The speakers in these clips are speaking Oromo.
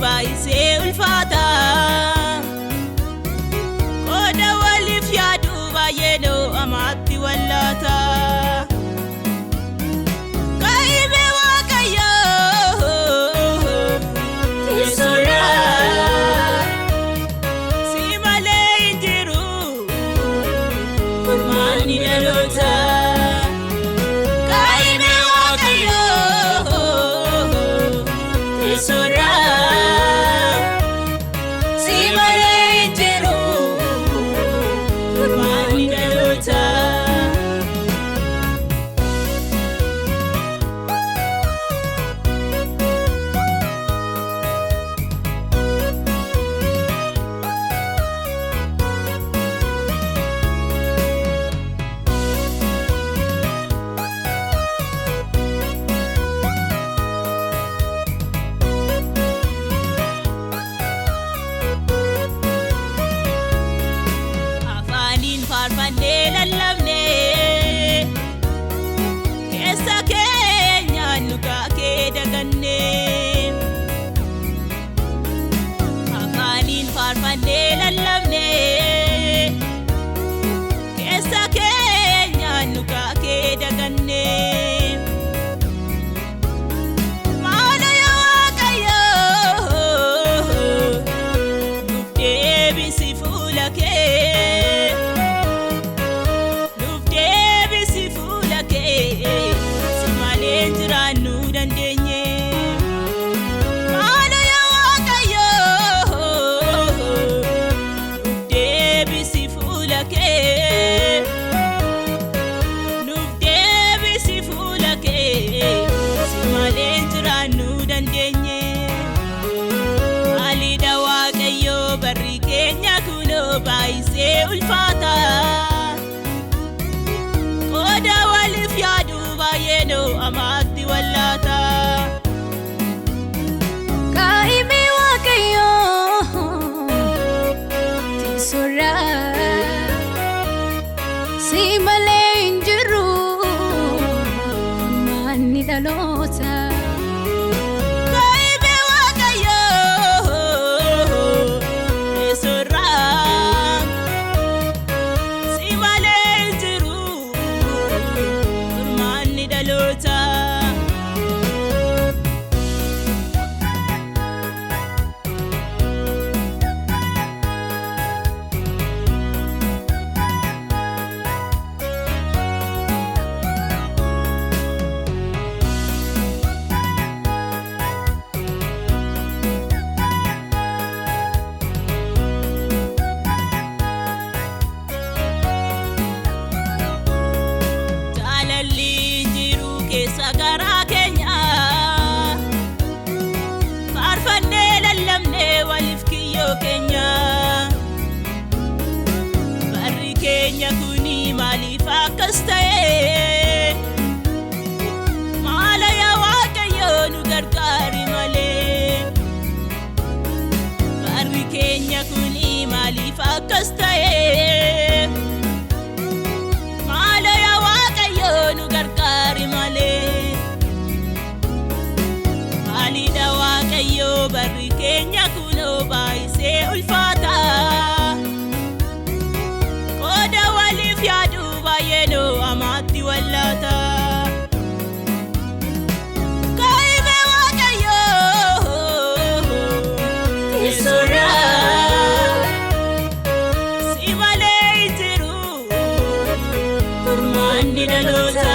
baay'isee ulfaata. Qooda waliif yaadu baay'ee noo amatti wallaata. Qaayime Waaqayyoo teessoorraa si malee hin jiru furmaanni dhaloota. Faarfannee lallabnee keessa keenya nugaa kee dagannee. Afaaniin faarfannee lallabnee keessa keenya nugaa kee dagannee. Maala yaa Waaqayyoo nuuf deebisi fuula kee. Barri keenya kunoo baay'isee ulfaata. Qooda waliif yaadu baay'ee noo amatti wallaata. Qaayime Waaqayyoo teessoorraa si malee hin jiru furmaanni dhaloota. Garaa keenya faarfannee lallabnee waliif kiyyoo keenya. Barri keenya kuni maaliif akkas ta'e? Maala yaa Waaqayyoo nu gargaari malee. Barri keenya kuni maaliif akkas ta'e? Maala yaa Waaqayyoo nu gargaari malee. Waaqayyoo barri keenya kunoo baay'isee ulfaata. Qooda waliif yaadu baay'ee noo amatti wallaata. Qaayime Waaqayyoo teessoorraa si malee hin jiru furmaanni dhaloota.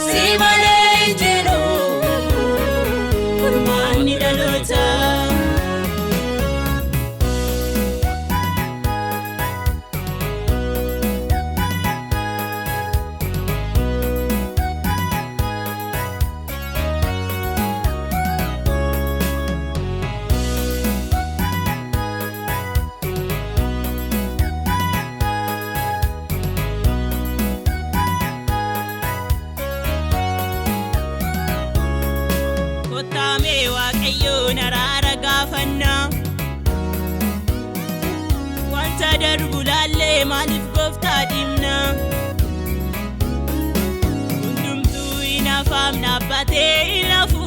Si malee hin jiru furmaanni dhaloota. darbu laalee maaliif gooftaa dhimna dhaabbatee hin hafu.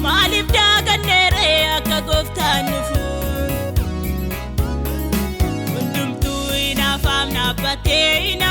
Maaliif daaganneeree akka gooftaan dhufu. Hundumtuu hin hafaam dhaabbatee hin